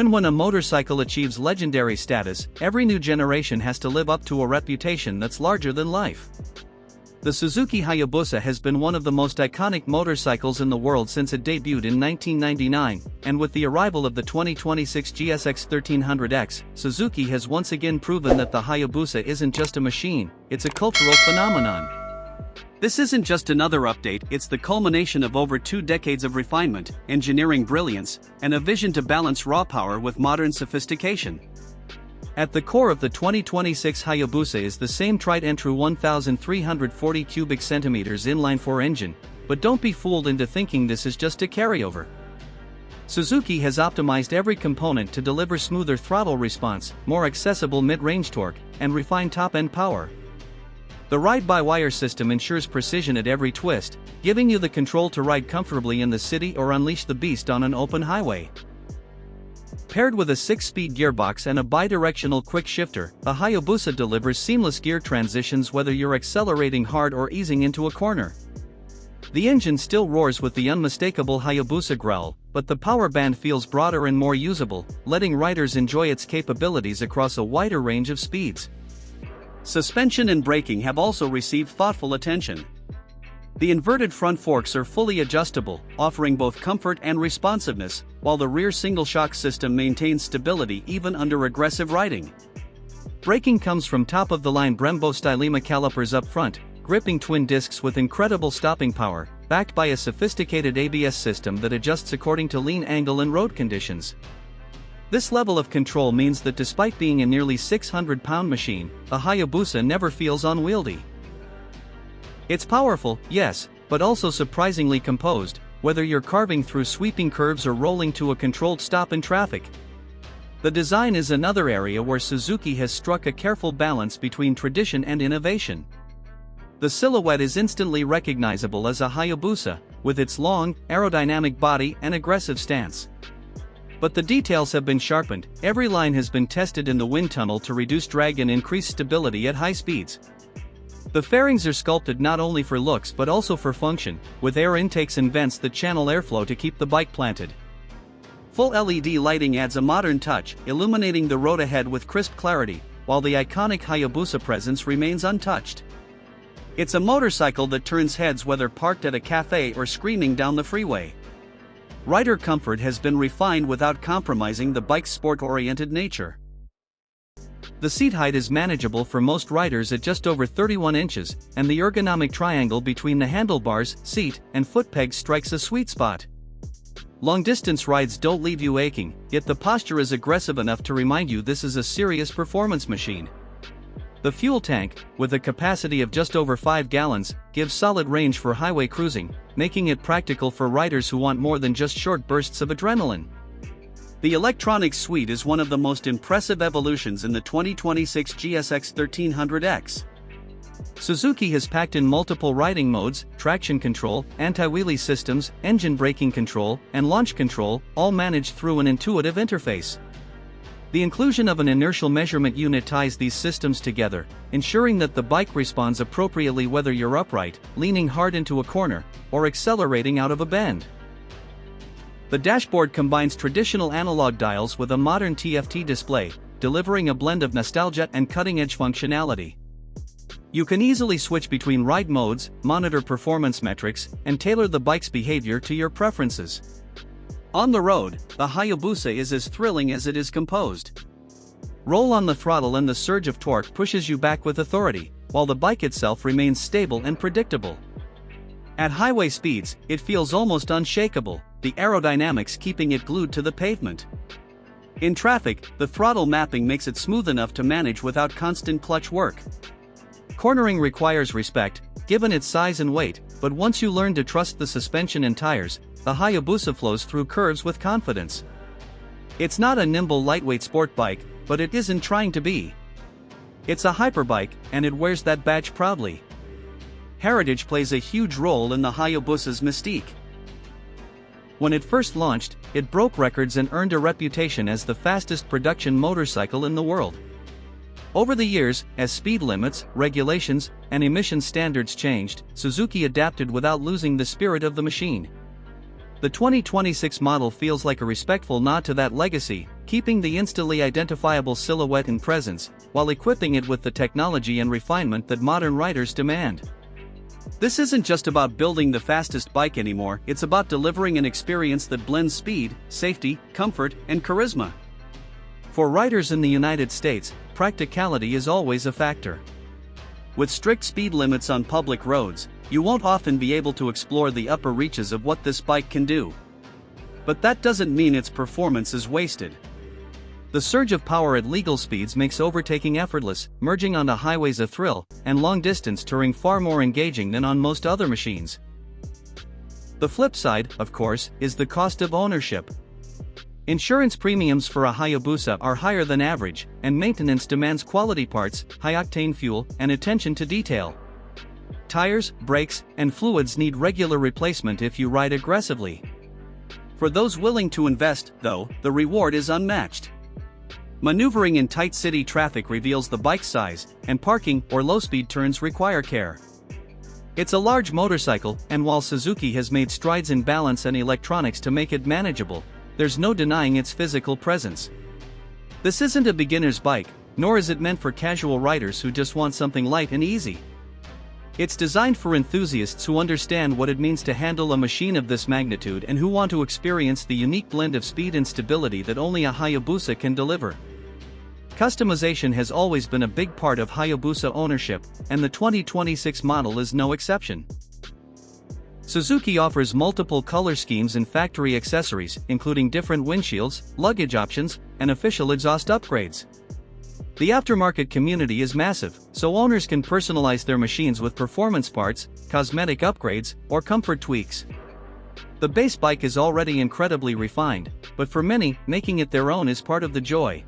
When a motorcycle achieves legendary status, every new generation has to live up to a reputation that's larger than life. The Suzuki Hayabusa has been one of the most iconic motorcycles in the world since it debuted in 1999, and with the arrival of the 2026 GSX 1300X, Suzuki has once again proven that the Hayabusa isn't just a machine, it's a cultural phenomenon. This isn't just another update, it's the culmination of over 2 decades of refinement, engineering brilliance, and a vision to balance raw power with modern sophistication. At the core of the 2026 Hayabusa is the same tried and true 1,340 cubic centimeters inline-4 engine, but don't be fooled into thinking this is just a carryover. Suzuki has optimized every component to deliver smoother throttle response, more accessible mid-range torque, and refined top-end power. The ride-by-wire system ensures precision at every twist, giving you the control to ride comfortably in the city or unleash the beast on an open highway. Paired with a 6-speed gearbox and a bidirectional quick shifter, the Hayabusa delivers seamless gear transitions whether you're accelerating hard or easing into a corner. The engine still roars with the unmistakable Hayabusa growl, but the power band feels broader and more usable, letting riders enjoy its capabilities across a wider range of speeds. Suspension and braking have also received thoughtful attention. The inverted front forks are fully adjustable, offering both comfort and responsiveness, while the rear single-shock system maintains stability even under aggressive riding. Braking comes from top-of-the-line Brembo Stylema calipers up front, gripping twin discs with incredible stopping power, backed by a sophisticated ABS system that adjusts according to lean angle and road conditions. This level of control means that despite being a nearly 600-pound machine, the Hayabusa never feels unwieldy. It's powerful, yes, but also surprisingly composed, whether you're carving through sweeping curves or rolling to a controlled stop in traffic. The design is another area where Suzuki has struck a careful balance between tradition and innovation. The silhouette is instantly recognizable as a Hayabusa, with its long, aerodynamic body and aggressive stance. But the details have been sharpened, every line has been tested in the wind tunnel to reduce drag and increase stability at high speeds. The fairings are sculpted not only for looks but also for function, with air intakes and vents that channel airflow to keep the bike planted. Full LED lighting adds a modern touch, illuminating the road ahead with crisp clarity, while the iconic Hayabusa presence remains untouched. It's a motorcycle that turns heads whether parked at a cafe or screaming down the freeway. Rider comfort has been refined without compromising the bike's sport-oriented nature. The seat height is manageable for most riders at just over 31 inches, and the ergonomic triangle between the handlebars, seat, and foot pegs strikes a sweet spot. Long-distance rides don't leave you aching, yet the posture is aggressive enough to remind you this is a serious performance machine. The fuel tank, with a capacity of just over 5 gallons, gives solid range for highway cruising, making it practical for riders who want more than just short bursts of adrenaline. The electronics suite is one of the most impressive evolutions in the 2026 GSX 1300X. Suzuki has packed in multiple riding modes, traction control, anti-wheelie systems, engine braking control, and launch control, all managed through an intuitive interface. The inclusion of an inertial measurement unit ties these systems together, ensuring that the bike responds appropriately whether you're upright, leaning hard into a corner, or accelerating out of a bend. The dashboard combines traditional analog dials with a modern TFT display, delivering a blend of nostalgia and cutting-edge functionality. You can easily switch between ride modes, monitor performance metrics, and tailor the bike's behavior to your preferences. On the road, the Hayabusa is as thrilling as it is composed. Roll on the throttle and the surge of torque pushes you back with authority, while the bike itself remains stable and predictable. At highway speeds, it feels almost unshakable, the aerodynamics keeping it glued to the pavement. In traffic, the throttle mapping makes it smooth enough to manage without constant clutch work. Cornering requires respect, given its size and weight, but once you learn to trust the suspension and tires, the Hayabusa flows through curves with confidence. It's not a nimble lightweight sport bike, but it isn't trying to be. It's a hyperbike, and it wears that badge proudly. Heritage plays a huge role in the Hayabusa's mystique. When it first launched, it broke records and earned a reputation as the fastest production motorcycle in the world. Over the years, as speed limits, regulations, and emission standards changed, Suzuki adapted without losing the spirit of the machine. The 2026 model feels like a respectful nod to that legacy, keeping the instantly identifiable silhouette and presence, while equipping it with the technology and refinement that modern riders demand. This isn't just about building the fastest bike anymore, it's about delivering an experience that blends speed, safety, comfort, and charisma. For riders in the United States, practicality is always a factor. With strict speed limits on public roads, you won't often be able to explore the upper reaches of what this bike can do. But that doesn't mean its performance is wasted. The surge of power at legal speeds makes overtaking effortless, merging onto highways a thrill, and long-distance touring far more engaging than on most other machines. The flip side, of course, is the cost of ownership. Insurance premiums for a Hayabusa are higher than average, and maintenance demands quality parts, high-octane fuel, and attention to detail. Tires, brakes, and fluids need regular replacement if you ride aggressively. For those willing to invest, though, the reward is unmatched. Maneuvering in tight city traffic reveals the bike's size, and parking or low-speed turns require care. It's a large motorcycle, and while Suzuki has made strides in balance and electronics to make it manageable, there's no denying its physical presence. This isn't a beginner's bike, nor is it meant for casual riders who just want something light and easy. It's designed for enthusiasts who understand what it means to handle a machine of this magnitude and who want to experience the unique blend of speed and stability that only a Hayabusa can deliver. Customization has always been a big part of Hayabusa ownership, and the 2026 model is no exception. Suzuki offers multiple color schemes and factory accessories, including different windshields, luggage options, and official exhaust upgrades. The aftermarket community is massive, so owners can personalize their machines with performance parts, cosmetic upgrades, or comfort tweaks. The base bike is already incredibly refined, but for many, making it their own is part of the joy.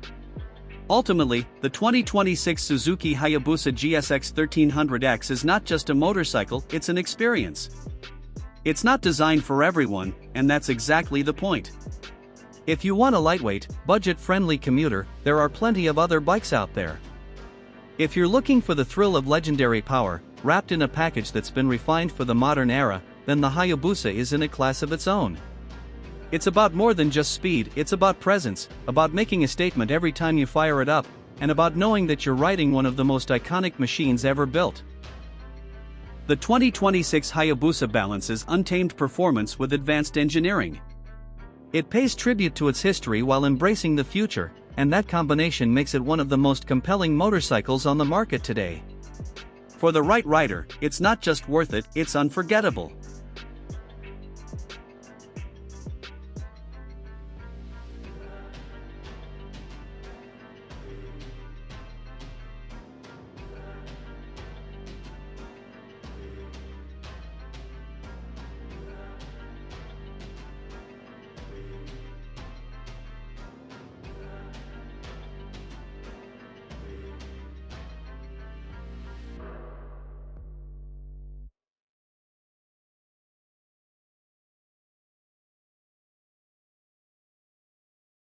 Ultimately, the 2026 Suzuki Hayabusa GSX 1300X is not just a motorcycle, it's an experience. It's not designed for everyone, and that's exactly the point. If you want a lightweight, budget-friendly commuter, there are plenty of other bikes out there. If you're looking for the thrill of legendary power, wrapped in a package that's been refined for the modern era, then the Hayabusa is in a class of its own. It's about more than just speed, it's about presence, about making a statement every time you fire it up, and about knowing that you're riding one of the most iconic machines ever built. The 2026 Hayabusa balances untamed performance with advanced engineering. It pays tribute to its history while embracing the future, and that combination makes it one of the most compelling motorcycles on the market today. For the right rider, it's not just worth it, it's unforgettable.